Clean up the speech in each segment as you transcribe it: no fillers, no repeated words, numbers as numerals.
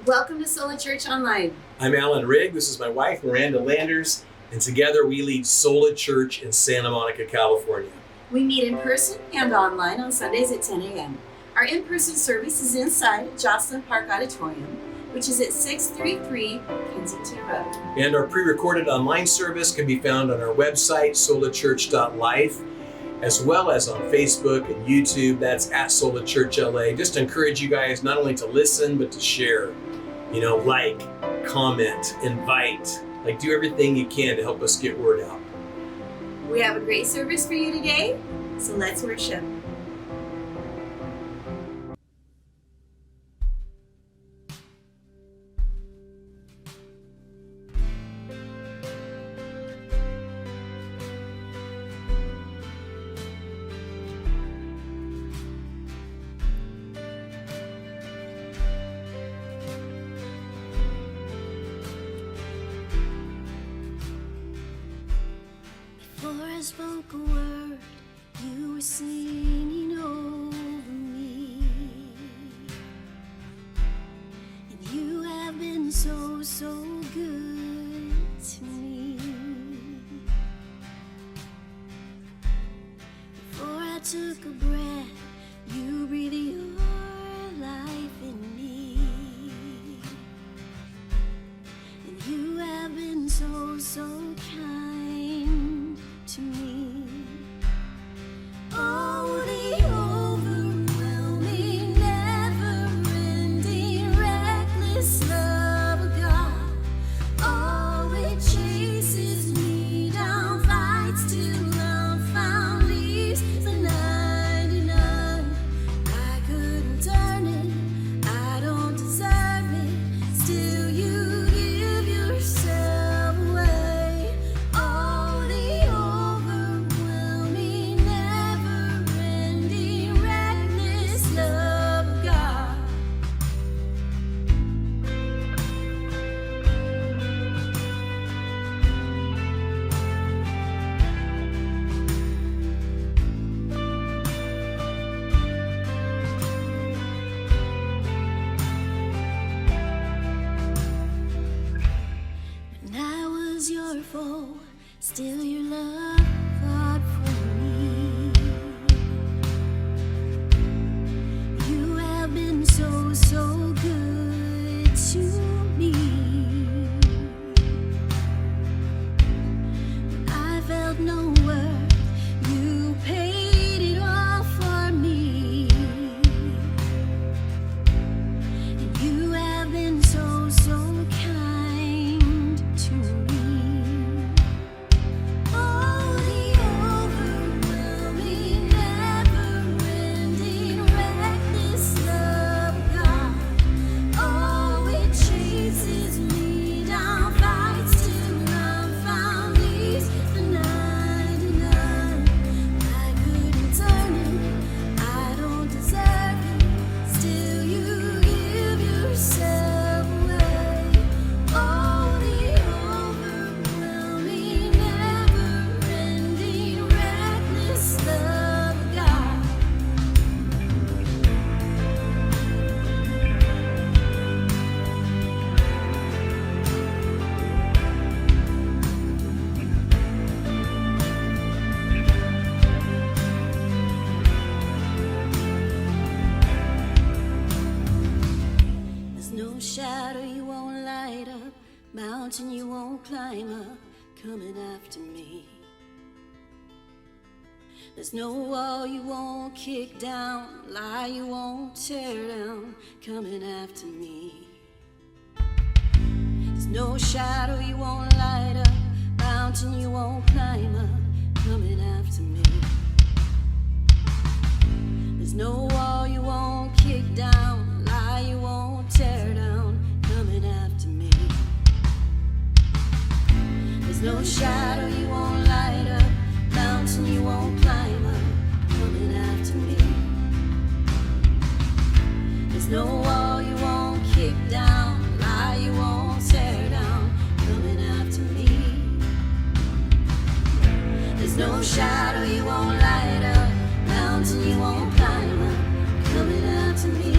Welcome to Sola Church Online. I'm Alan Rigg. This is my wife, Miranda Landers, and together we lead Sola Church in Santa Monica, California. We meet in person and online on Sundays at 10 a.m. Our in-person service is inside Joslyn Park Auditorium, which is at 633 Kensington Road. And our pre-recorded online service can be found on our website, solachurch.life, as well as on Facebook and YouTube. That's at Sola Church LA. Just to encourage you guys not only to listen, but to share. Like, comment, invite, do everything you can to help us get word out. We have a great service for you today, so let's worship. Before I spoke a word, you were singing over me. And you have been so, so good to me. Before I took a breath, you breathed your life in me. And you have been so, so kind to me. Oh, the overwhelming, never-ending, reckless love of God. Oh, it chases me down, fights till I'm found, leaves the 99. I couldn't turn it, I don't deserve it, still you give yourself away. Oh, the overwhelming, never-ending, reckless love of God. When I was your foe, still your love fought for me. You have been so, so good to me. When I felt no worth, you paid it all for me. And you have been so, so kind to me. Oh, the overwhelming, never-ending, reckless love of God. Oh, it chases me down, fights till I'm found, leaves the 99. I couldn't turn it, I don't deserve it, still you give yourself away. Oh, the overwhelming, never-ending, reckless love of God. There's no shadow you won't light up, mountain you won't climb up, coming after me. There's no wall you won't kick down, lie you won't tear down, coming after me. There's no shadow you won't light up, mountain you won't climb up, coming after me. There's no wall you won't kick down, lie you won't tear down, coming after me. There's no shadow you won't light up, mountain you won't climb up, coming after me. There's no wall you won't kick down, lie you won't tear down, coming after me. There's no shadow you won't light up, mountain you won't climb up, coming after me.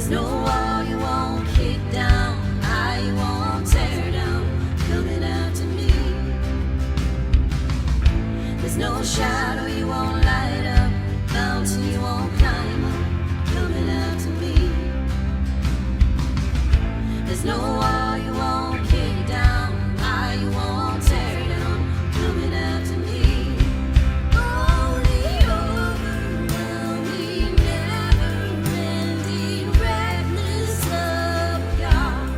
There's no wall you won't kick down, eye you won't tear down, coming after me. There's no shadow you won't light up, mountain you won't climb up, coming after me. There's no wall you won't kick down, eye you won't tear down, coming after me. Oh, the overwhelming, never-ending reckless of God.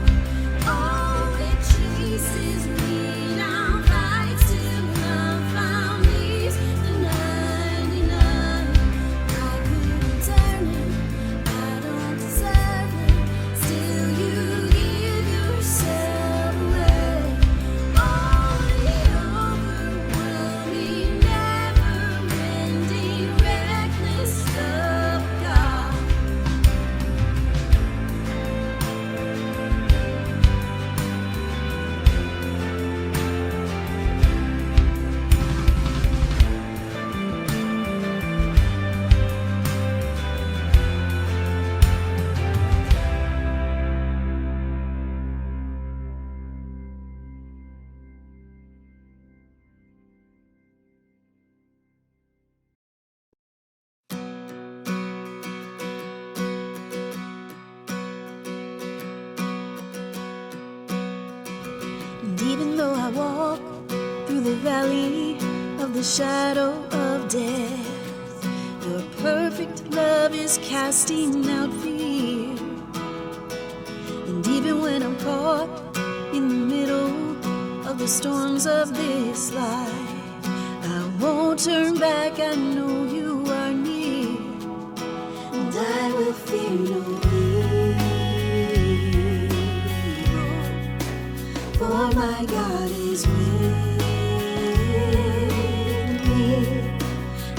Oh, it chases me down, fights till I found these the 99. I couldn't turn him, I don't deserve him, still you give yourself away. Oh, the overwhelming, never-ending reckless of God. And even though I walk through the valley of the shadow of death, your perfect love is casting out fear. And even when I'm caught in the middle of the storms of this life, I won't turn back, I know you are near. And I will fear no evil, for my God is with me.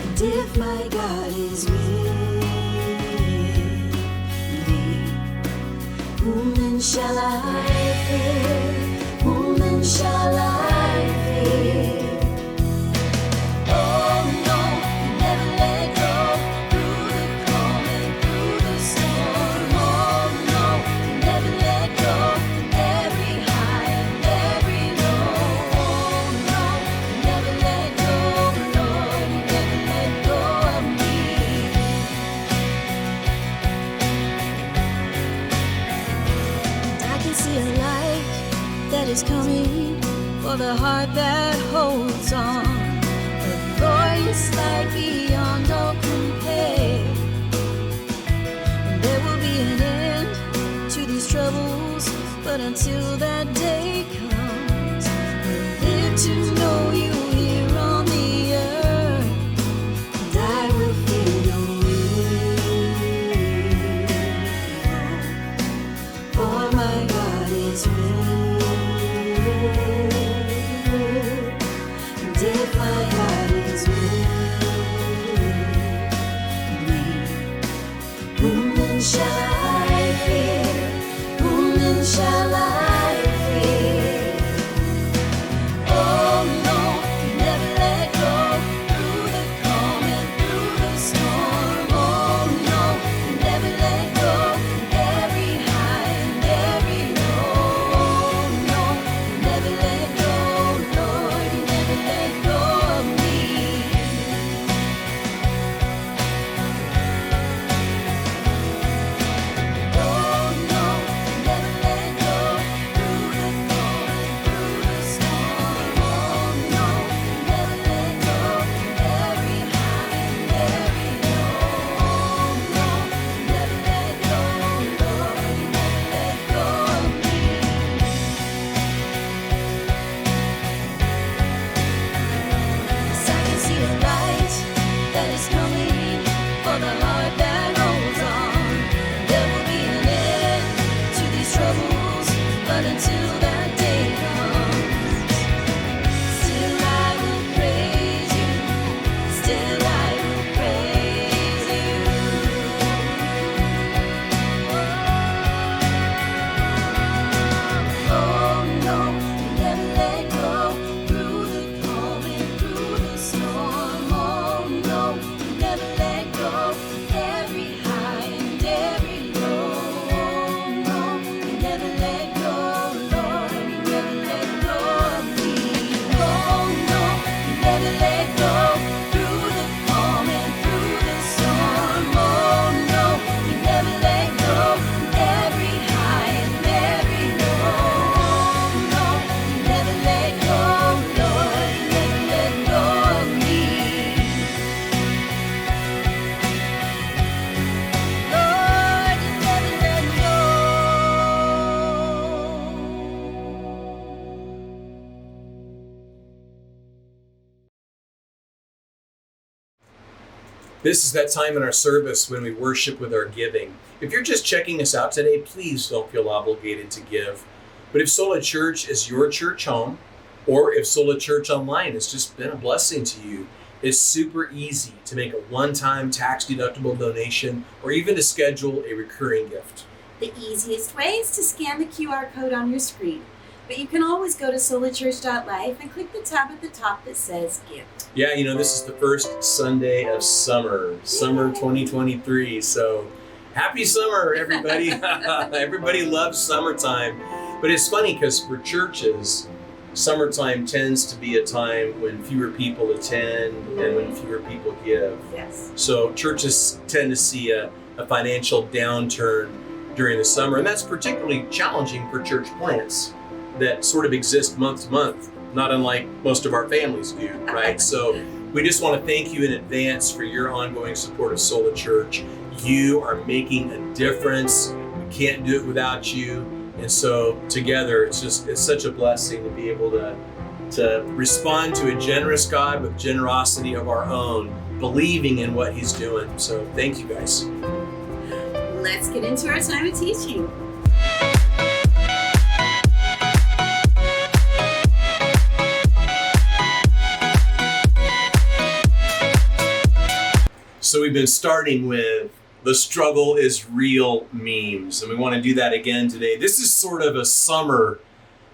And if my God is with me, whom then shall I fear? Whom then shall I fear? Oh no, you never let go, through the calm and through the storm. Oh no, you never let go, every high and every low. Oh no, you never let go, Lord, you never let go of me. And I can see a light that is coming for the heart that holds on. A glorious light beyond all compare. And there will be an end to these troubles, but until that day comes, we'll live to know you here on the earth. And I will fear no evil, for my God is with me. And if my God is with me, whom then shall I fear? Whom then shall I fear? This is that time in our service when we worship with our giving. If you're just checking us out today, please don't feel obligated to give. But if Sola Church is your church home, or if Sola Church Online has just been a blessing to you, it's super easy to make a one-time tax-deductible donation or even to schedule a recurring gift. The easiest way is to scan the QR code on your screen. But you can always go to solachurch.life and click the tab at the top that says Give. Yeah, this is the first Sunday of summer 2023. So happy summer, everybody. Everybody loves summertime. But it's funny because for churches, summertime tends to be a time when fewer people attend and when fewer people give. Yes. So churches tend to see a financial downturn during the summer, and that's particularly challenging for church plants that sort of exist month to month, not unlike most of our families do, right? So we just want to thank you in advance for your ongoing support of Sola Church. You are making a difference. We can't do it without you. And so together, it's such a blessing to be able to respond to a generous God with generosity of our own, believing in what He's doing. So thank you guys. Let's get into our time of teaching. So we've been starting with the struggle is real memes, and we want to do that again today. This is sort of a summer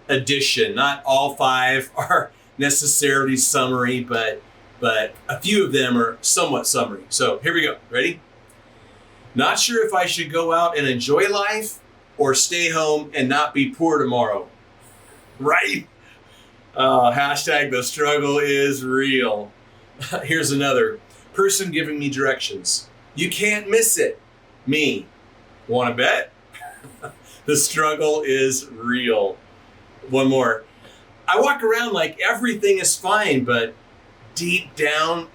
edition. Not all 5 are necessarily summary, but a few of them are somewhat summary. So here we go. Ready? Not sure if I should go out and enjoy life or stay home and not be poor tomorrow. Right? Hashtag the struggle is real. Here's another. Person giving me directions. You can't miss it. Me. Want to bet? The struggle is real. One more. I walk around like everything is fine, but deep down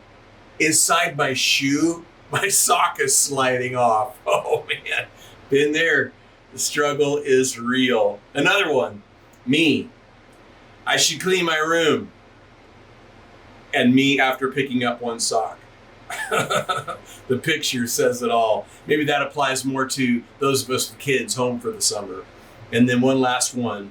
inside my shoe, my sock is sliding off. Oh man, been there. The struggle is real. Another one. Me. I should clean my room. And me after picking up one sock. The picture says it all. Maybe that applies more to those of us with kids home for the summer. And then one last one.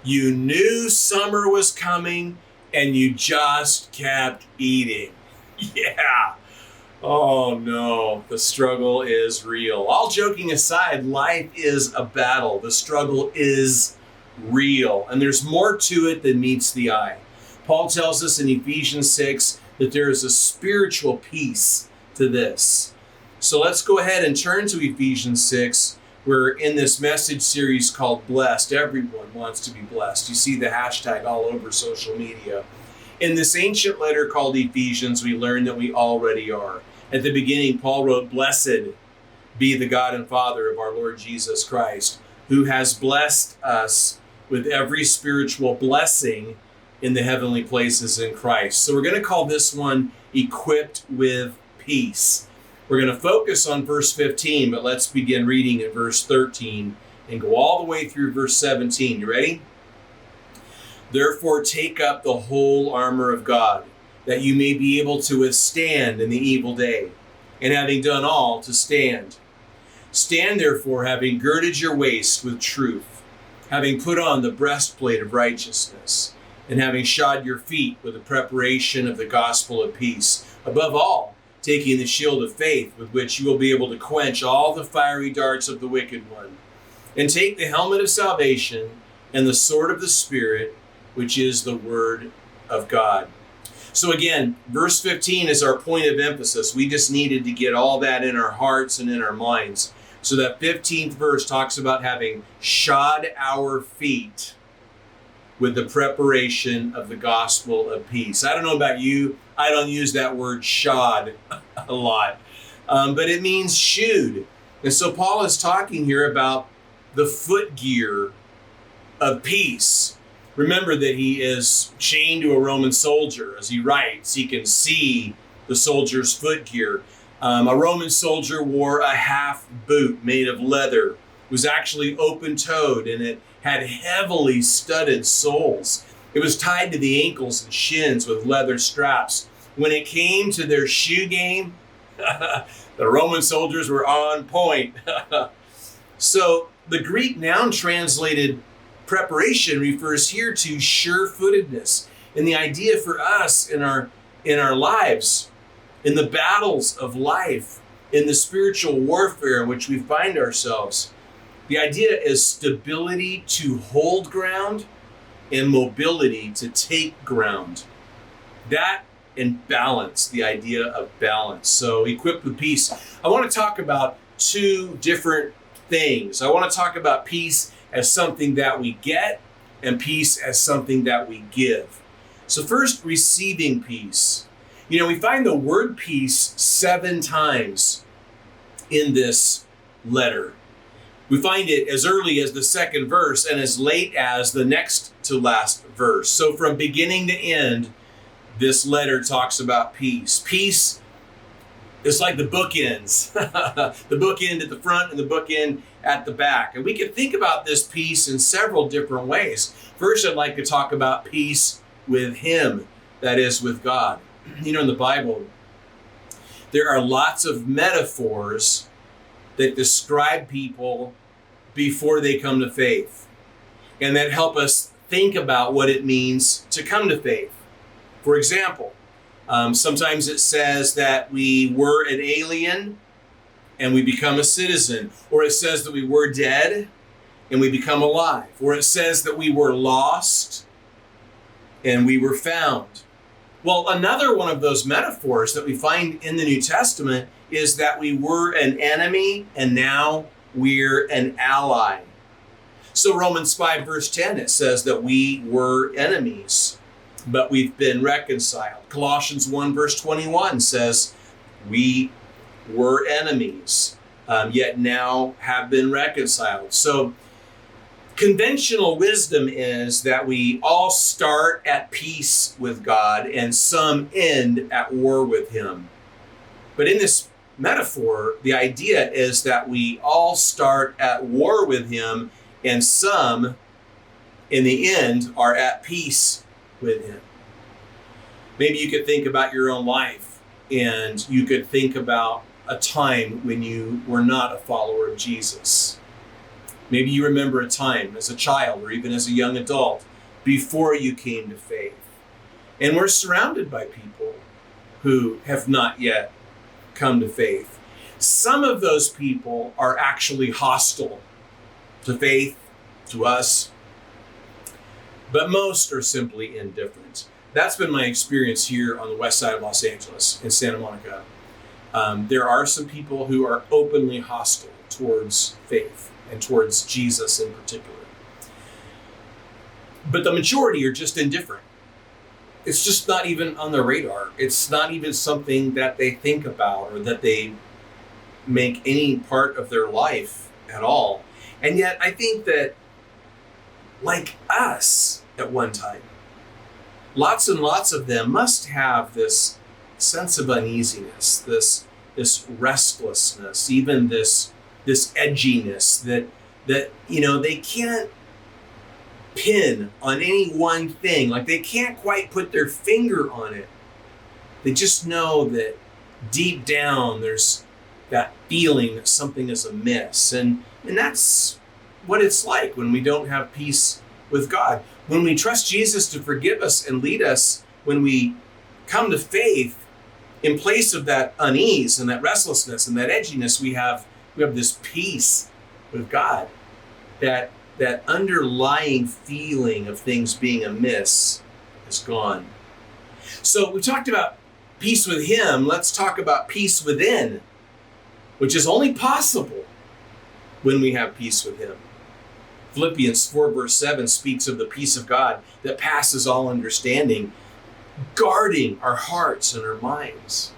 You knew summer was coming and you just kept eating. Yeah. Oh no, the struggle is real. All joking aside, life is a battle. The struggle is real. And there's more to it than meets the eye. Paul tells us in Ephesians 6 that there is a spiritual piece to this. So let's go ahead and turn to Ephesians 6. We're in this message series called Blessed. Everyone wants to be blessed. You see the hashtag all over social media. In this ancient letter called Ephesians, we learn that we already are. At the beginning, Paul wrote, Blessed be the God and Father of our Lord Jesus Christ, who has blessed us with every spiritual blessing in the heavenly places in Christ. So we're going to call this one Equipped with Peace. We're going to focus on verse 15, but let's begin reading at verse 13 and go all the way through verse 17. You ready? Therefore, take up the whole armor of God, that you may be able to withstand in the evil day, and having done all, to stand. Stand therefore, having girded your waist with truth, having put on the breastplate of righteousness, and having shod your feet with the preparation of the gospel of peace. Above all, taking the shield of faith, with which you will be able to quench all the fiery darts of the wicked one. And take the helmet of salvation and the sword of the Spirit, which is the word of God. So again, verse 15 is our point of emphasis. We just needed to get all that in our hearts and in our minds. So that 15th verse talks about having shod our feet with the preparation of the gospel of peace. I don't know about you. I don't use that word shod a lot, but it means shoed. And so Paul is talking here about the foot gear of peace. Remember that he is chained to a Roman soldier. As he writes, he can see the soldier's foot gear. A Roman soldier wore a half boot made of leather. It was actually open-toed, and it had heavily studded soles. It was tied to the ankles and shins with leather straps. When it came to their shoe game, The Roman soldiers were on point. So the Greek noun translated preparation refers here to sure-footedness. And the idea for us in our lives, in the battles of life, in the spiritual warfare in which we find ourselves, the idea is stability to hold ground and mobility to take ground. That and balance, the idea of balance. So equipped with peace. I want to talk about two different things. I want to talk about peace as something that we get and peace as something that we give. So first, receiving peace. You know, we find the word peace 7 times in this letter. We find it as early as the 2nd verse and as late as the next to last verse. So from beginning to end, this letter talks about peace. Peace is like the bookends. The bookend at the front and the bookend at the back. And we can think about this peace in several different ways. First, I'd like to talk about peace with Him, that is, with God. You know, in the Bible, there are lots of metaphors that describe people before they come to faith, and that help us think about what it means to come to faith. For example, sometimes it says that we were an alien and we become a citizen, or it says that we were dead and we become alive, or it says that we were lost and we were found. Well, another one of those metaphors that we find in the New Testament is that we were an enemy and now we're an ally. So Romans 5 verse 10, it says that we were enemies, but we've been reconciled. Colossians 1 verse 21 says we were enemies, yet now have been reconciled. So conventional wisdom is that we all start at peace with God and some end at war with Him. But in this metaphor, the idea is that we all start at war with Him and some, in the end, are at peace with Him. Maybe you could think about your own life, and you could think about a time when you were not a follower of Jesus. Maybe you remember a time as a child or even as a young adult before you came to faith. And we're surrounded by people who have not yet come to faith. Some of those people are actually hostile to faith, to us, but most are simply indifferent. That's been my experience here on the west side of Los Angeles, in Santa Monica. There are some people who are openly hostile towards faith and towards Jesus in particular. But the majority are just indifferent. It's just not even on their radar. It's not even something that they think about or that they make any part of their life at all. And yet I think that, like us at one time, lots and lots of them must have this sense of uneasiness, this restlessness, even this edginess that you know, they can't pin on any one thing. Like, they can't quite put their finger on it. They just know that deep down there's that feeling that something is amiss. And that's what it's like when we don't have peace with God. When we trust Jesus to forgive us and lead us, when we come to faith, in place of that unease and that restlessness and that edginess, we have this peace with God. That underlying feeling of things being amiss is gone. So we talked about peace with Him. Let's talk about peace within, which is only possible when we have peace with Him. Philippians 4 verse 7 speaks of the peace of God that passes all understanding, guarding our hearts and our minds.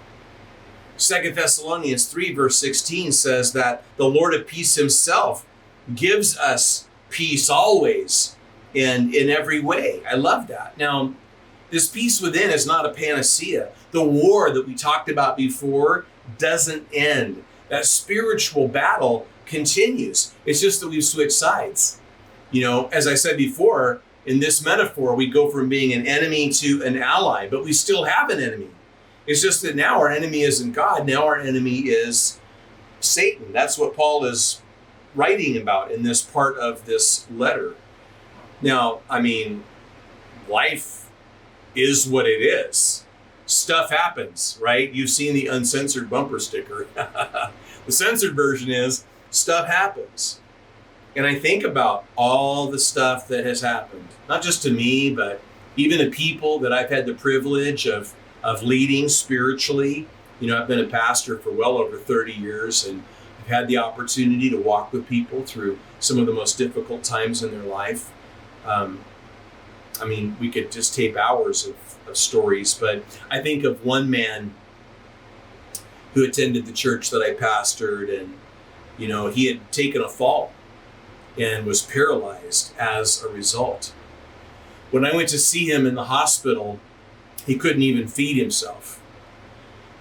2 Thessalonians 3 verse 16 says that the Lord of peace Himself gives us peace always and in every way. I love that. Now, this peace within is not a panacea. The war that we talked about before doesn't end. That spiritual battle continues. It's just that we've switched sides. You know, as I said before, in this metaphor, we go from being an enemy to an ally, but we still have an enemy. It's just that now our enemy isn't God. Now our enemy is Satan. That's what Paul is writing about in this part of this letter. Now, I mean, life is what it is. Stuff happens, right? You've seen the uncensored bumper sticker. The censored version is stuff happens. And I think about all the stuff that has happened, not just to me, but even the people that I've had the privilege of leading spiritually. You know, I've been a pastor for well over 30 years, and I've had the opportunity to walk with people through some of the most difficult times in their life. I mean, we could just tape hours of stories, but I think of one man who attended the church that I pastored, and, you know, he had taken a fall and was paralyzed as a result. When I went to see him in the hospital, he couldn't even feed himself.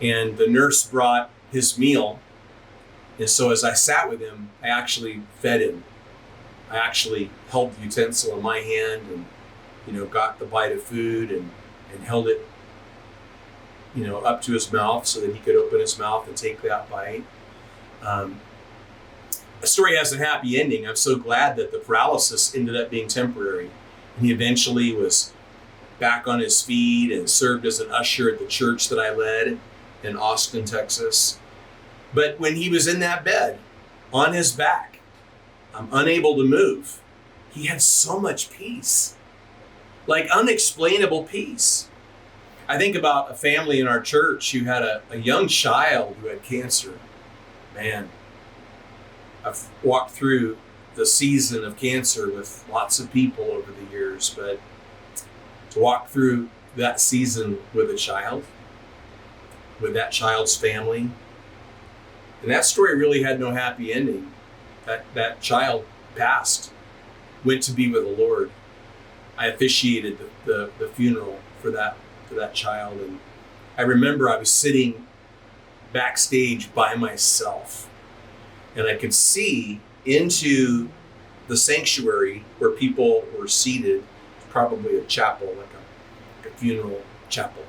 And the nurse brought his meal. And so as I sat with him, I actually fed him. I actually held the utensil in my hand and, you know, got the bite of food and held it, you know, up to his mouth so that he could open his mouth and take that bite. The story has a happy ending. I'm so glad that the paralysis ended up being temporary. And he eventually was back on his feet and served as an usher at the church that I led in Austin, Texas. But when he was in that bed, on his back, unable to move, he had so much peace, like unexplainable peace. I think about a family in our church who had a young child who had cancer. Man, I've walked through the season of cancer with lots of people over the years, but to walk through that season with a child, with that child's family, and that story really had no happy ending. That child passed, went to be with the Lord. I officiated the funeral for that child, and I remember I was sitting backstage by myself, and I could see into the sanctuary where people were seated, probably a chapel, like a funeral chapel.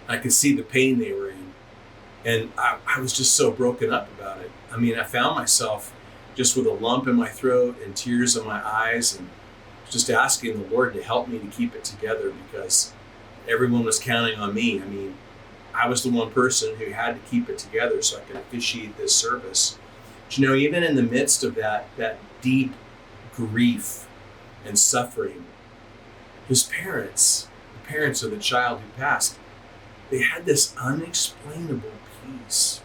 I could see the pain they were in, and I was just so broken up about it. I mean, I found myself just with a lump in my throat and tears in my eyes, and just asking the Lord to help me to keep it together because everyone was counting on me. I mean, I was the one person who had to keep it together so I could officiate this service. But, you know, even in the midst of that deep grief and suffering, his parents, the parents of the child who passed, they had this unexplainable peace.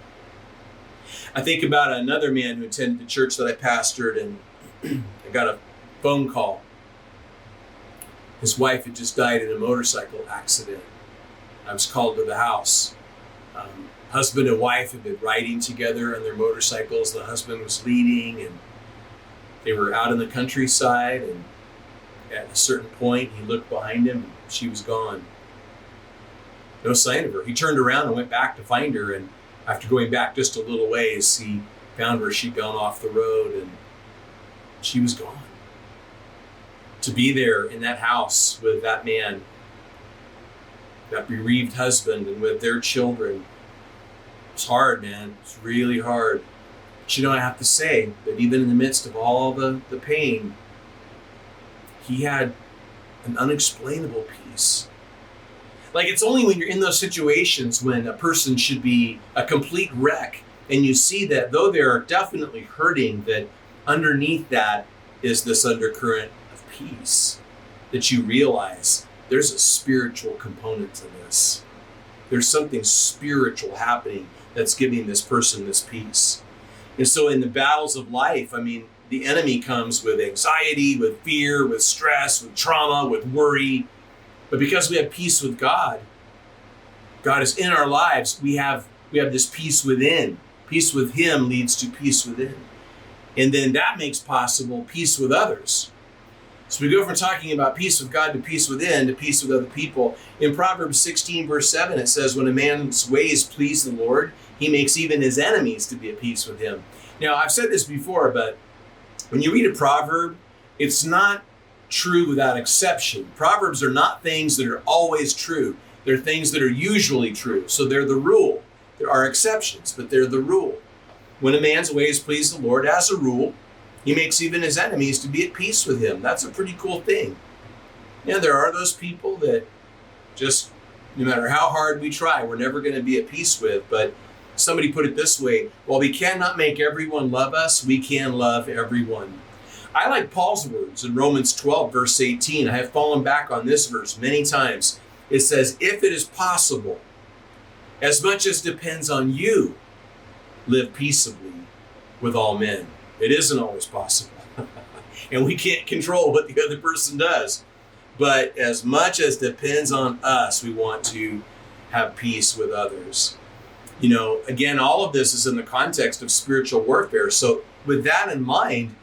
I think about another man who attended the church that I pastored, and I got a phone call. His wife had just died in a motorcycle accident. I was called to the house. Husband and wife had been riding together on their motorcycles. The husband was leading, and they were out in the countryside, and at a certain point, he looked behind him, and she was gone. No sign of her. He turned around and went back to find her, and after going back just a little ways, he found where she'd gone off the road, and she was gone. To be there in that house with that man, that bereaved husband, and with their children, it's hard, man. It's really hard. But you know, I have to say that even in the midst of all the pain, he had an unexplainable peace. Like, it's only when you're in those situations when a person should be a complete wreck, and you see that though they are definitely hurting, that underneath that is this undercurrent of peace, that you realize there's a spiritual component to this. There's something spiritual happening that's giving this person this peace. And so in the battles of life, I mean, the enemy comes with anxiety, with fear, with stress, with trauma, with worry. But because we have peace with God, God is in our lives, we have this peace within. Peace with Him leads to peace within. And then that makes possible peace with others. So we go from talking about peace with God to peace within to peace with other people. In Proverbs 16, verse 7, it says, when a man's ways please the Lord, he makes even his enemies to be at peace with him. Now, I've said this before, but when you read a proverb, it's not true without exception. Proverbs are not things that are always true. They're things that are usually true. So they're the rule. There are exceptions, but they're the rule. When a man's ways please the Lord, as a rule, he makes even his enemies to be at peace with him. That's a pretty cool thing. Yeah, there are those people that just, no matter how hard we try, we're never going to be at peace with. But somebody put it this way: while we cannot make everyone love us, we can love everyone. I like Paul's words in Romans 12, verse 18. I have fallen back on this verse many times. It says, if it is possible, as much as depends on you, live peaceably with all men. It isn't always possible. And we can't control what the other person does. But as much as depends on us, we want to have peace with others. You know, again, all of this is in the context of spiritual warfare. So with that in mind,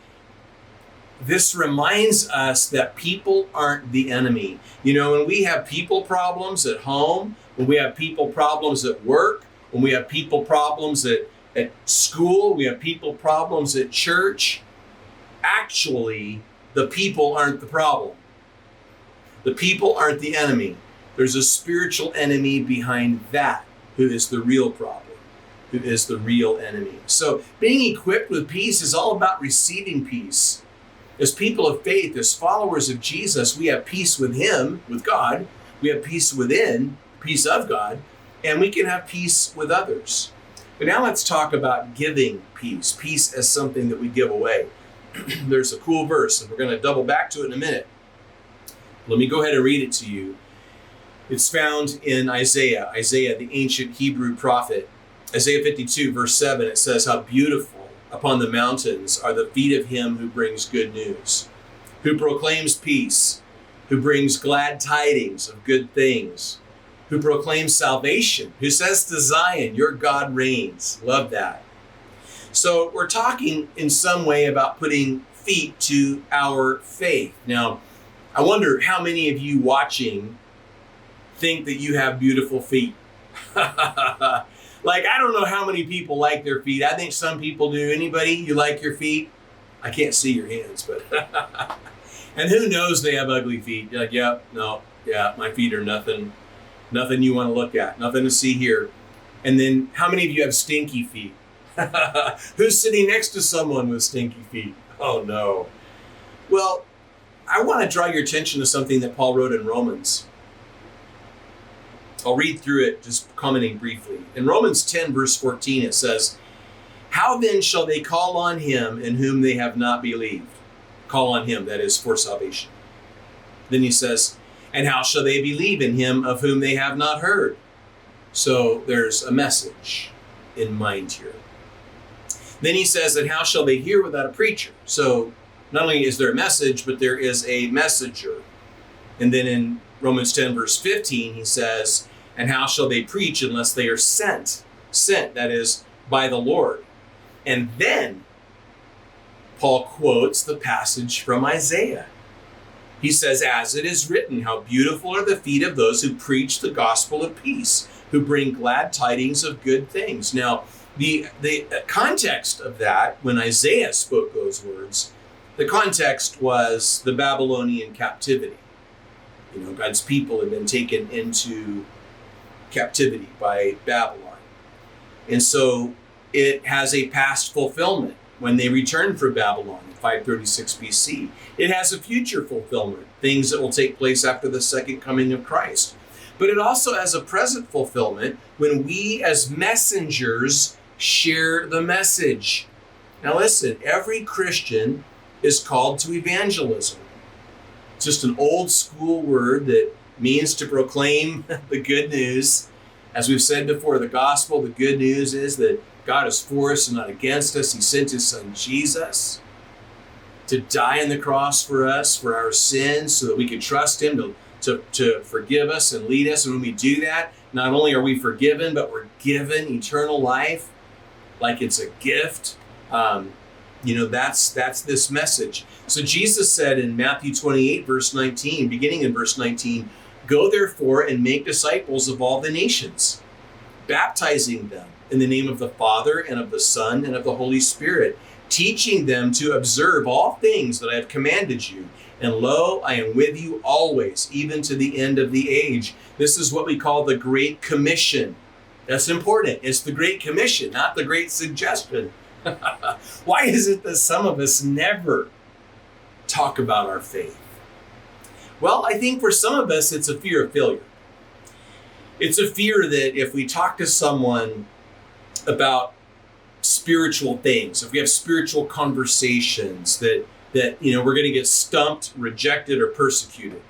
this reminds us that people aren't the enemy. You know, when we have people problems at home, when we have people problems at work, when we have people problems at school, we have people problems at church, actually, the people aren't the problem. The people aren't the enemy. There's a spiritual enemy behind that who is the real problem, who is the real enemy. So being equipped with peace is all about receiving peace. As people of faith, as followers of Jesus, we have peace with him, with God. We have peace within, peace of God, and we can have peace with others. But now let's talk about giving peace. Peace as something that we give away. There's a cool verse, and we're going to double back to it in a minute. Let me go ahead and read it to you. It's found in Isaiah, the ancient Hebrew prophet. Isaiah 52, verse 7, it says, how beautiful upon the mountains are the feet of him who brings good news, who proclaims peace, who brings glad tidings of good things, who proclaims salvation, who says to Zion, your God reigns. Love that. So we're talking in some way about putting feet to our faith. Now, I wonder how many of you watching think that you have beautiful feet. Like, I don't know how many people like their feet. I think some people do. Anybody, you like your feet? I can't see your hands, but. And who knows they have ugly feet? You're like, yeah, my feet are nothing you want to look at, nothing to see here. And then how many of you have stinky feet? Who's sitting next to someone with stinky feet? Oh no. Well, I want to draw your attention to something that Paul wrote in Romans. I'll read through it, just commenting briefly. In Romans 10, verse 14, it says, how then shall they call on him in whom they have not believed? Call on him, that is, for salvation. Then he says, and how shall they believe in him of whom they have not heard? So there's a message in mind here. Then he says, and how shall they hear without a preacher? So not only is there a message, but there is a messenger. And then in Romans 10, verse 15, he says, and how shall they preach unless they are sent? Sent, that is, by the Lord. And then Paul quotes the passage from Isaiah. He says, as it is written, how beautiful are the feet of those who preach the gospel of peace, who bring glad tidings of good things. Now, the context of that, when Isaiah spoke those words, the context was the Babylonian captivity. You know, God's people had been taken into captivity by Babylon. And so it has a past fulfillment when they returned from Babylon in 536 BC. It has a future fulfillment, things that will take place after the second coming of Christ. But it also has a present fulfillment when we as messengers share the message. Now listen, every Christian is called to evangelism. It's just an old school word that means to proclaim the good news. As we've said before, the gospel, the good news is that God is for us and not against us. He sent his son Jesus to die on the cross for us, for our sins, so that we could trust him to forgive us and lead us. And when we do that, not only are we forgiven, but we're given eternal life like it's a gift. That's this message. So Jesus said in Matthew 28, verse 19, beginning in verse 19, go therefore and make disciples of all the nations, baptizing them in the name of the Father and of the Son and of the Holy Spirit, teaching them to observe all things that I have commanded you. And lo, I am with you always, even to the end of the age. This is what we call the Great Commission. That's important. It's the Great Commission, not the Great Suggestion. Why is it that some of us never talk about our faith? Well, I think for some of us, it's a fear of failure. It's a fear that if we talk to someone about spiritual things, if we have spiritual conversations, that we're going to get stumped, rejected, or persecuted.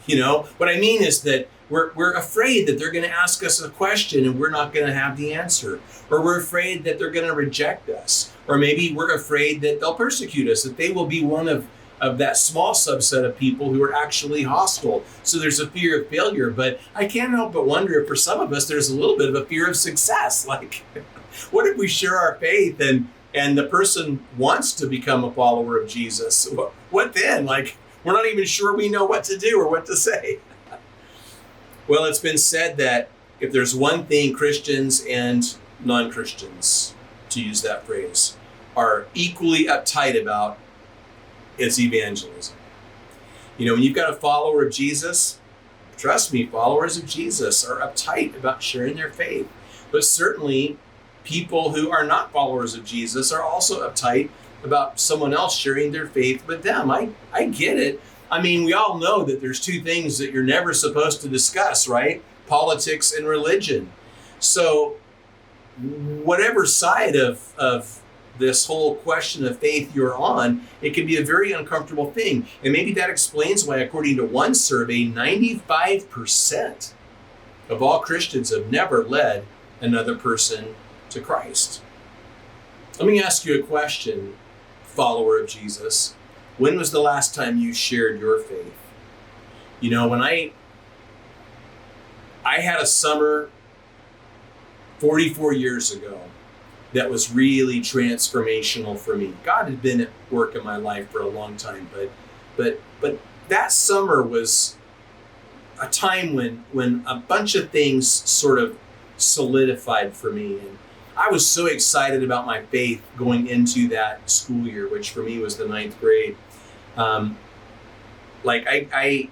What I mean is that we're afraid that they're going to ask us a question and we're not going to have the answer, or we're afraid that they're going to reject us, or maybe we're afraid that they'll persecute us, that they will be one of that small subset of people who are actually hostile. So there's a fear of failure, but I can't help but wonder if for some of us there's a little bit of a fear of success. Like, what if we share our faith and the person wants to become a follower of Jesus? What then? Like, we're not even sure we know what to do or what to say. Well, it's been said that if there's one thing Christians and non-Christians, to use that phrase, are equally uptight about, it's evangelism. When you've got a follower of Jesus, trust me, followers of Jesus are uptight about sharing their faith. But certainly, people who are not followers of Jesus are also uptight about someone else sharing their faith with them. I get it. I mean, we all know that there's two things that you're never supposed to discuss, right? Politics and religion. So whatever side of this whole question of faith you're on, it can be a very uncomfortable thing. And maybe that explains why, according to one survey, 95% of all Christians have never led another person to Christ. Let me ask you a question, follower of Jesus. When was the last time you shared your faith? When I had a summer 44 years ago that was really transformational for me. God had been at work in my life for a long time, but that summer was a time when a bunch of things sort of solidified for me. And I was so excited about my faith going into that school year, which for me was the 9th grade.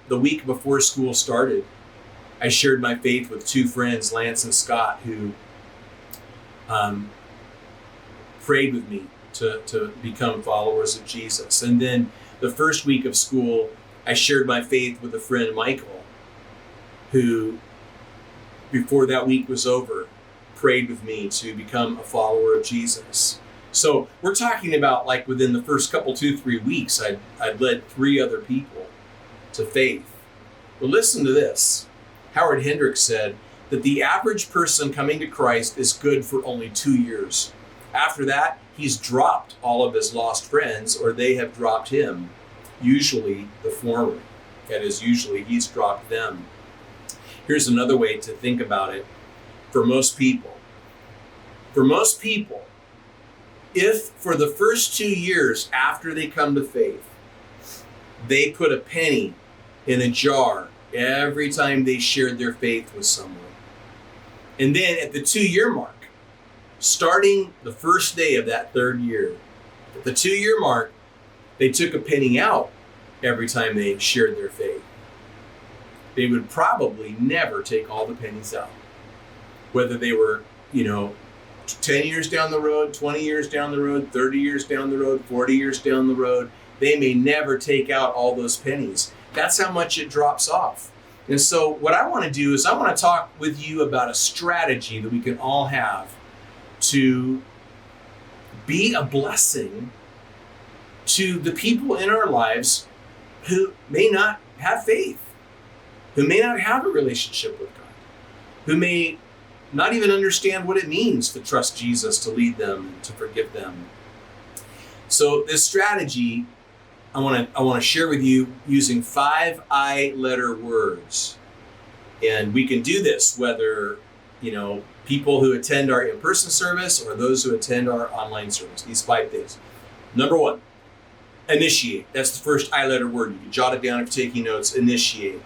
The week before school started, I shared my faith with two friends, Lance and Scott, who prayed with me to become followers of Jesus. And then the first week of school, I shared my faith with a friend, Michael, who, before that week was over, prayed with me to become a follower of Jesus. So we're talking about, like, within the first couple, 2-3 weeks, I'd led 3 other people to faith. But listen to this. Howard Hendricks said that the average person coming to Christ is good for only 2 years. After that, he's dropped all of his lost friends, or they have dropped him. Usually the former. That is, usually he's dropped them. Here's another way to think about it. For most people, if for the first 2 years after they come to faith, they put a penny in a jar every time they shared their faith with someone, and then at the 2-year mark, starting the first day of that 3rd year, at the 2-year mark, they took a penny out every time they shared their faith, they would probably never take all the pennies out. Whether they were, 10 years down the road, 20 years down the road, 30 years down the road, 40 years down the road, they may never take out all those pennies. That's how much it drops off. And so what I want to do is I want to talk with you about a strategy that we can all have to be a blessing to the people in our lives who may not have faith, who may not have a relationship with God, who may not even understand what it means to trust Jesus to lead them and to forgive them. So this strategy I want to share with you using 5 I-letter words. And we can do this whether, people who attend our in-person service or those who attend our online service. These 5 things. Number 1, initiate. That's the first I-letter word. You can jot it down if you're taking notes. Initiate.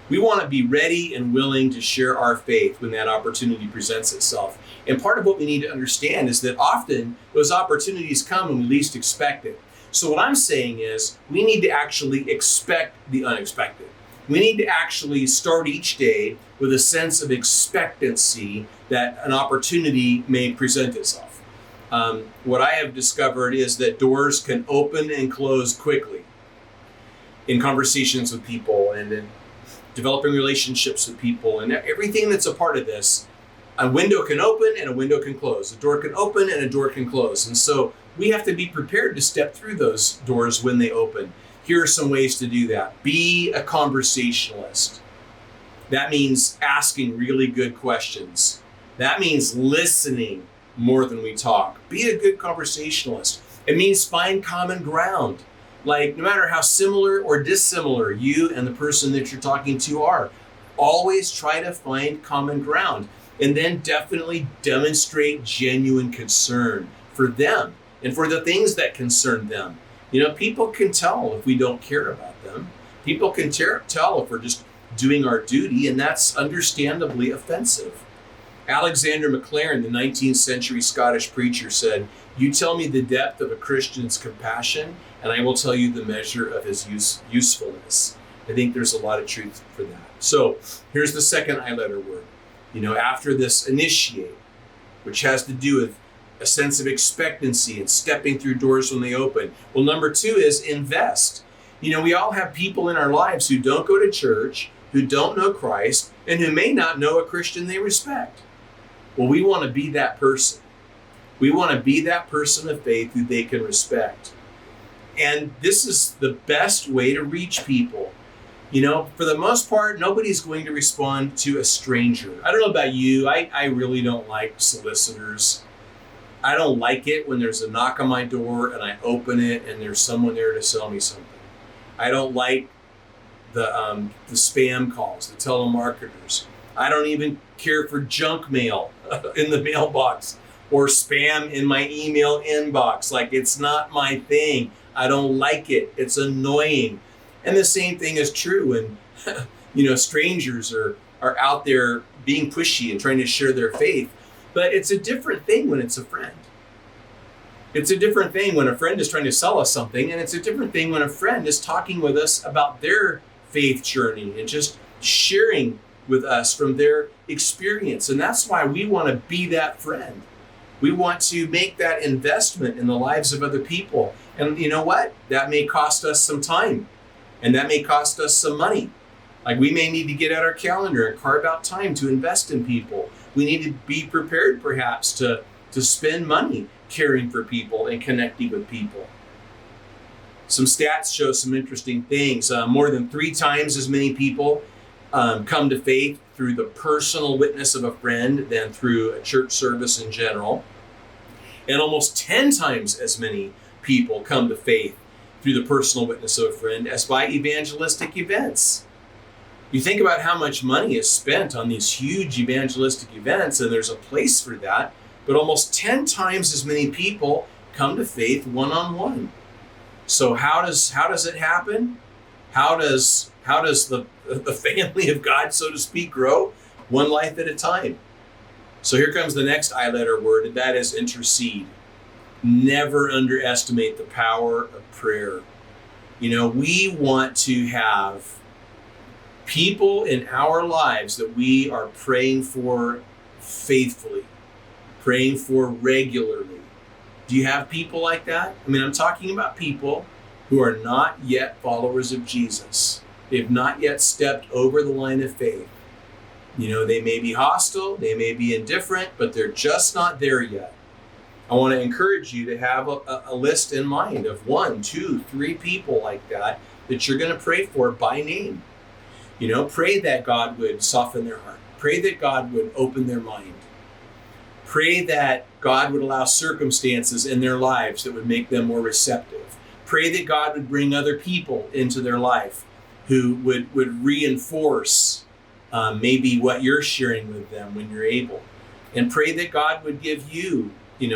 We want to be ready and willing to share our faith when that opportunity presents itself. And part of what we need to understand is that often those opportunities come when we least expect it. So what I'm saying is we need to actually expect the unexpected. We need to actually start each day with a sense of expectancy that an opportunity may present itself. What I have discovered is that doors can open and close quickly in conversations with people and in developing relationships with people and everything that's a part of this. A window can open and a window can close. A door can open and a door can close. And so we have to be prepared to step through those doors when they open. Here are some ways to do that. Be a conversationalist. That means asking really good questions. That means listening more than we talk. Be a good conversationalist. It means find common ground. Like, no matter how similar or dissimilar you and the person that you're talking to are, always try to find common ground. And then definitely demonstrate genuine concern for them and for the things that concern them. You know, people can tell if we don't care about them. People can tell if we're just doing our duty, and that's understandably offensive. Alexander MacLaren, the 19th century Scottish preacher, said, "You tell me the depth of a Christian's compassion, and I will tell you the measure of his usefulness." I think there's a lot of truth for that. So here's the second I-letter word. You know, after this, initiate, which has to do with a sense of expectancy and stepping through doors when they open. Well, number two is invest. You know, we all have people in our lives who don't go to church, who don't know Christ, and who may not know a Christian they respect. Well, we want to be that person. We want to be that person of faith who they can respect. And this is the best way to reach people. You know, for the most part, nobody's going to respond to a stranger. I don't know about you. I really don't like solicitors. I don't like it when there's a knock on my door and I open it and there's someone there to sell me something. I don't like the spam calls, the telemarketers. I don't even care for junk mail in the mailbox or spam in my email inbox. Like, it's not my thing. I don't like it. It's annoying. And the same thing is true when, you know, strangers are out there being pushy and trying to share their faith. But it's a different thing when it's a friend. It's a different thing when a friend is trying to sell us something, and it's a different thing when a friend is talking with us about their faith journey and just sharing with us from their experience. And that's why we want to be that friend. We want to make that investment in the lives of other people. And you know what? That may cost us some time, and that may cost us some money. Like, we may need to get out our calendar and carve out time to invest in people. We need to be prepared perhaps to spend money caring for people and connecting with people. Some stats show some interesting things. More than 3 times as many people come to faith through the personal witness of a friend than through a church service in general. And almost 10 times as many people come to faith through the personal witness of a friend as by evangelistic events. You think about how much money is spent on these huge evangelistic events, and there's a place for that, but almost 10 times as many people come to faith one-on-one. So how does it happen? How does the family of God, so to speak, grow? One life at a time. So here comes the next I-letter word, and that is intercede. Never underestimate the power of prayer. You know, we want to have people in our lives that we are praying for faithfully, praying for regularly. Do you have people like that? I mean, I'm talking about people who are not yet followers of Jesus. They've not yet stepped over the line of faith. You know, they may be hostile, they may be indifferent, but they're just not there yet. I want to encourage you to have a list in mind of 1, 2, 3 people like that you're going to pray for by name. You know, pray that God would soften their heart. Pray that God would open their mind. Pray that God would allow circumstances in their lives that would make them more receptive. Pray that God would bring other people into their life who would reinforce maybe what you're sharing with them when you're able. And pray that God would give you,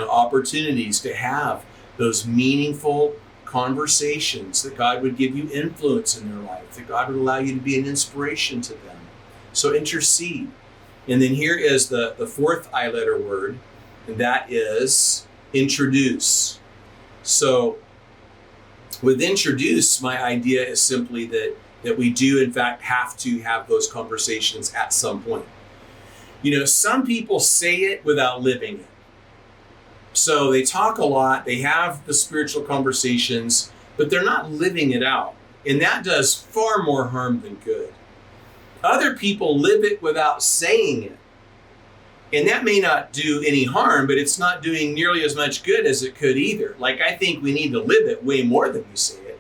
opportunities to have those meaningful conversations, that God would give you influence in their life, that God would allow you to be an inspiration to them. So intercede. And then here is the 4th I-letter word, and that is introduce. So With introduce, my idea is simply that we do in fact have to have those conversations at some point. Some people say it without living it. So they talk a lot, they have the spiritual conversations, but they're not living it out. And that does far more harm than good. Other people live it without saying it. And that may not do any harm, but it's not doing nearly as much good as it could either. Like, I think we need to live it way more than we say it.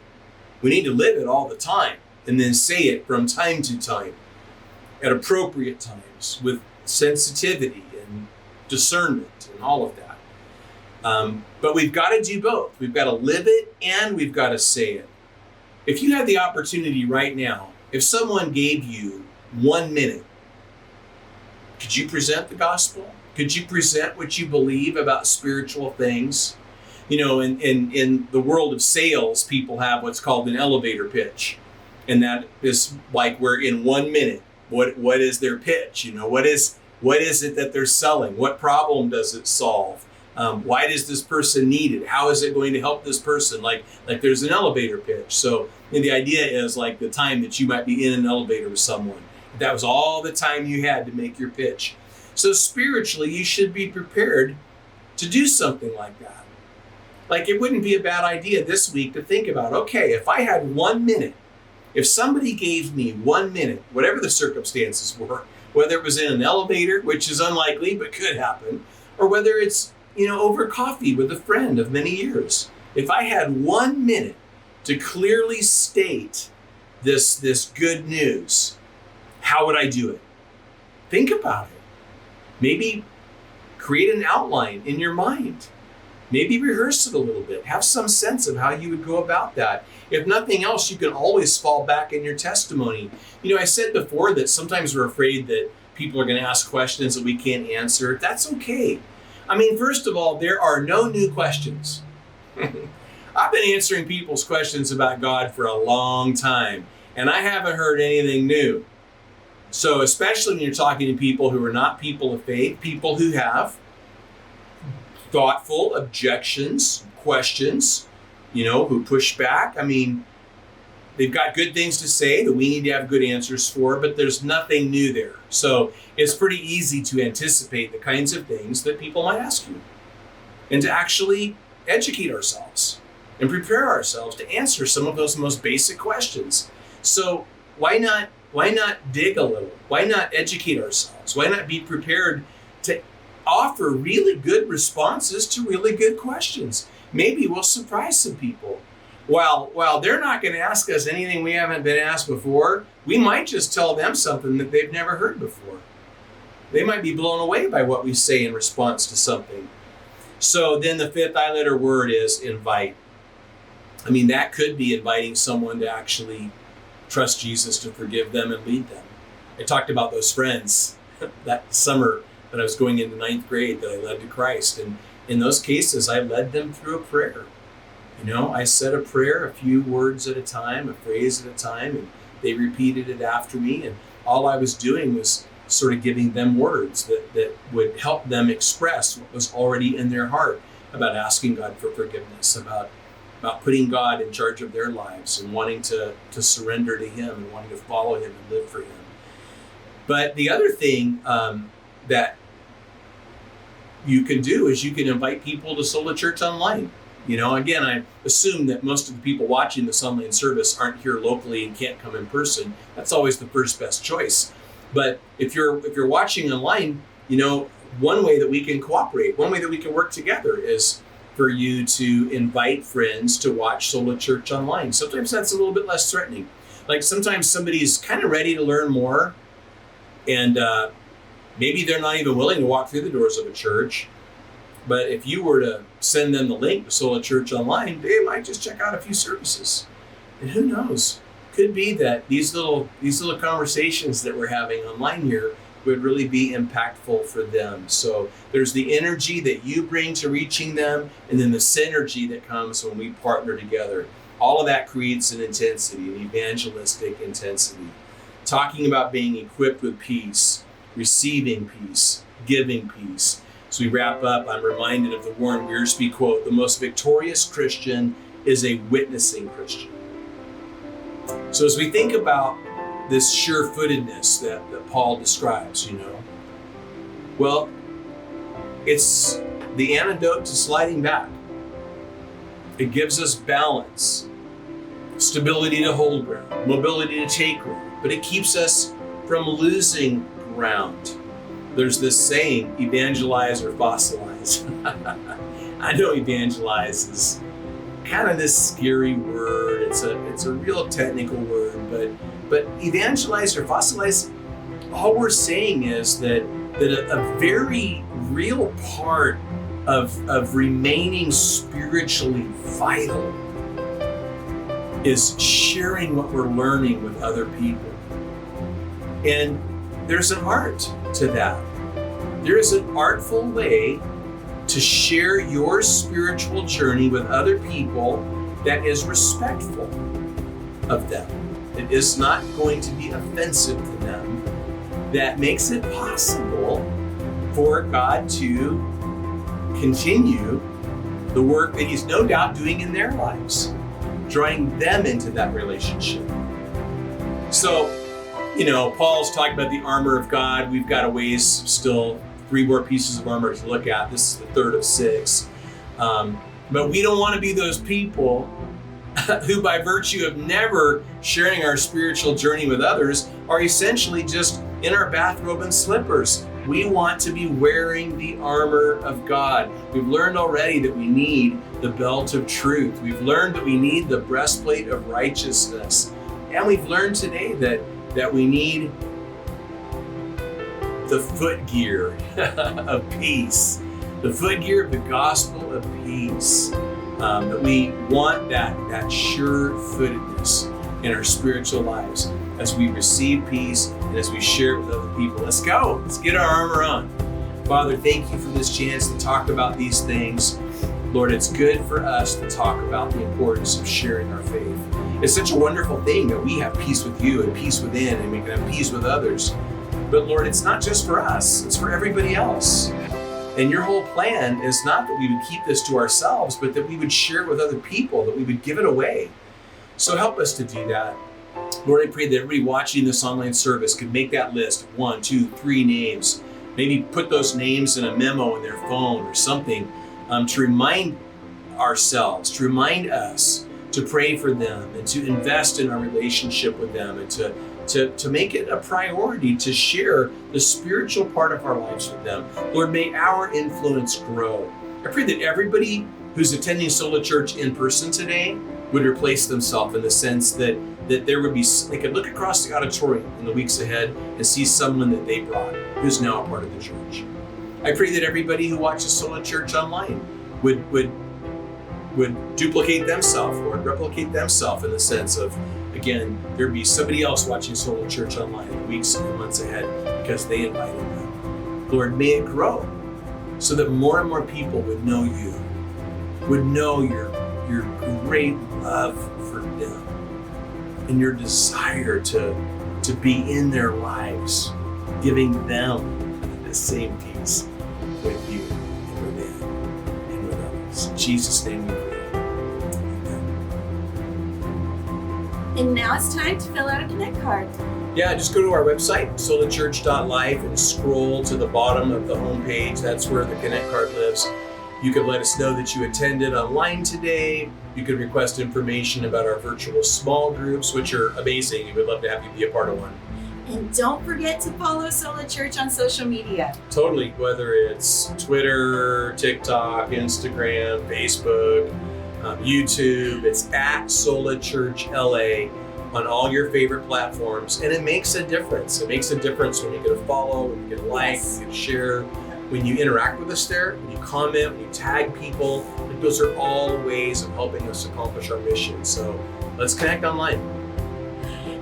We need to live it all the time and then say it from time to time at appropriate times with sensitivity and discernment and all of that. But we've got to do both. We've got to live it and we've got to say it. If you had the opportunity right now, if someone gave you 1 minute, could you present the gospel? Could you present what you believe about spiritual things? In the world of sales, people have what's called an elevator pitch. And that is like where in 1 minute, what is their pitch? What is it that they're selling? What problem does it solve? Why does this person need it? How is it going to help this person? Like there's an elevator pitch. So the idea is like the time that you might be in an elevator with someone. That was all the time you had to make your pitch. So spiritually, you should be prepared to do something like that. Like, it wouldn't be a bad idea this week to think about, okay, if I had 1 minute, if somebody gave me 1 minute, whatever the circumstances were, whether it was in an elevator, which is unlikely but could happen, or whether it's over coffee with a friend of many years. If I had 1 minute to clearly state this good news, how would I do it? Think about it. Maybe create an outline in your mind. Maybe rehearse it a little bit. Have some sense of how you would go about that. If nothing else, you can always fall back in your testimony. I said before that sometimes we're afraid that people are going to ask questions that we can't answer. That's okay. First of all, there are no new questions. I've been answering people's questions about God for a long time, and I haven't heard anything new. So especially when you're talking to people who are not people of faith, people who have thoughtful objections, questions, who push back. They've got good things to say that we need to have good answers for, but there's nothing new there. So it's pretty easy to anticipate the kinds of things that people might ask you and to actually educate ourselves and prepare ourselves to answer some of those most basic questions. So why not dig a little? Why not educate ourselves? Why not be prepared to offer really good responses to really good questions? Maybe we'll surprise some people. While they're not going to ask us anything we haven't been asked before, we might just tell them something that they've never heard before. They might be blown away by what we say in response to something. So then the fifth I-letter word is invite. That could be inviting someone to actually trust Jesus to forgive them and lead them. I talked about those friends that summer that I was going into 9th grade that I led to Christ. And in those cases, I led them through a prayer. I said a prayer, a few words at a time, a phrase at a time, and they repeated it after me. And all I was doing was sort of giving them words that would help them express what was already in their heart about asking God for forgiveness, about putting God in charge of their lives and wanting to surrender to Him and wanting to follow Him and live for Him. But the other thing that you can do is you can invite people to Sola Church Online. Again, I assume that most of the people watching this online service aren't here locally and can't come in person. That's always the first best choice. But if you're watching online, one way that we can cooperate, one way that we can work together is for you to invite friends to watch Sola Church Online. Sometimes that's a little bit less threatening. Like sometimes somebody's kind of ready to learn more, and maybe they're not even willing to walk through the doors of a church. But if you were to send them the link to Sola Church Online, they might just check out a few services. And who knows? Could be that these little conversations that we're having online here would really be impactful for them. So there's the energy that you bring to reaching them, and then the synergy that comes when we partner together. All of that creates an intensity, an evangelistic intensity. Talking about being equipped with peace, receiving peace, giving peace. As we wrap up, I'm reminded of the Warren Wiersbe quote, "The most victorious Christian is a witnessing Christian. So as we think about this sure-footedness that Paul describes, well, it's the antidote to sliding back. It gives us balance, stability to hold ground, mobility to take ground, but it keeps us from losing ground. There's this saying, evangelize or fossilize. I know evangelize is kind of this scary word. It's a real technical word, but evangelize or fossilize, all we're saying is that a very real part of remaining spiritually vital is sharing what we're learning with other people. And there's an art to that. There is an artful way to share your spiritual journey with other people that is respectful of them. It is not going to be offensive to them. That makes it possible for God to continue the work that He's no doubt doing in their lives, drawing them into that relationship. So, Paul's talking about the armor of God. We've got a ways still, 3 more pieces of armor to look at. This is the third of 6. But we don't want to be those people who, by virtue of never sharing our spiritual journey with others, are essentially just in our bathrobe and slippers. We want to be wearing the armor of God. We've learned already that we need the belt of truth. We've learned that we need the breastplate of righteousness. And we've learned today that we need the foot gear of peace, the foot gear of the gospel of peace. That we want that sure-footedness in our spiritual lives as we receive peace and as we share it with other people. Let's go. Let's get our armor on. Father, thank you for this chance to talk about these things. Lord, it's good for us to talk about the importance of sharing our faith. It's such a wonderful thing that we have peace with you and peace within, and we can have peace with others. But Lord, it's not just for us, it's for everybody else. And your whole plan is not that we would keep this to ourselves, but that we would share it with other people, that we would give it away. So help us to do that. Lord, I pray that everybody watching this online service could make that list of 1, 2, 3 names. Maybe put those names in a memo in their phone or something to remind ourselves, to remind us to pray for them and to invest in our relationship with them and to make it a priority to share the spiritual part of our lives with them. Lord, may our influence grow. I pray that everybody who's attending Sola Church in person today would replace themselves in the sense that there would be, they could look across the auditorium in the weeks ahead and see someone that they brought who's now a part of the church. I pray that everybody who watches Sola Church online would duplicate themselves, Lord, replicate themselves in the sense of, again, there'd be somebody else watching Sola Church online in the weeks and months ahead because they invited them. Lord, may it grow so that more and more people would know you, would know your great love for them and your desire to be in their lives, giving them the same peace with you and with them and with others. In Jesus' name we pray. And now it's time to fill out a Connect card. Yeah, just go to our website, solachurch.life, and scroll to the bottom of the homepage. That's where the Connect card lives. You could let us know that you attended online today. You could request information about our virtual small groups, which are amazing. We would love to have you be a part of one. And don't forget to follow Sola Church on social media. Totally, whether it's Twitter, TikTok, Instagram, Facebook, YouTube, it's at Sola Church LA on all your favorite platforms. And it makes a difference. It makes a difference when you get a follow, when you get a like, when you get a share, when you interact with us there, when you comment, when you tag people. Like, those are all ways of helping us accomplish our mission. So let's connect online.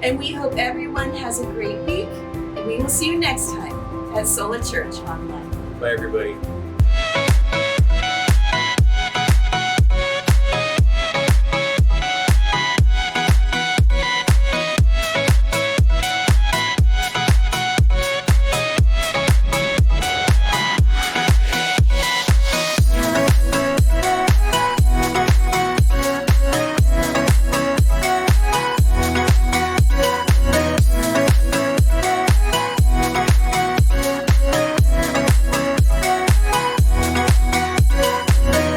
And we hope everyone has a great week. And we will see you next time at Sola Church Online. Bye, everybody.